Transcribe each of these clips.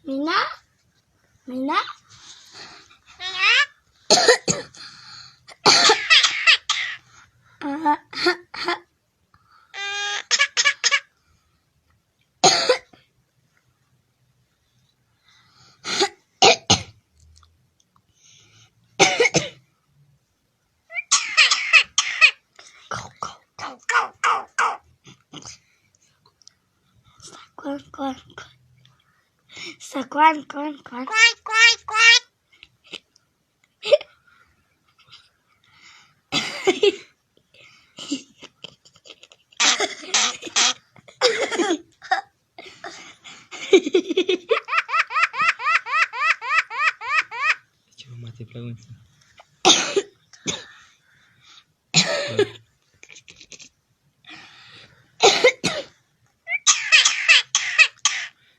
Mina? Mina? Quack, quack, quack. Coba mati pelangun.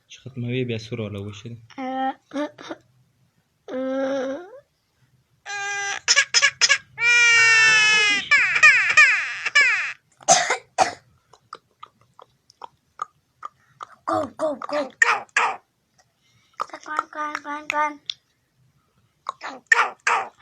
شخط ما بيه بيسور ولا وش ده؟ Go. Quack.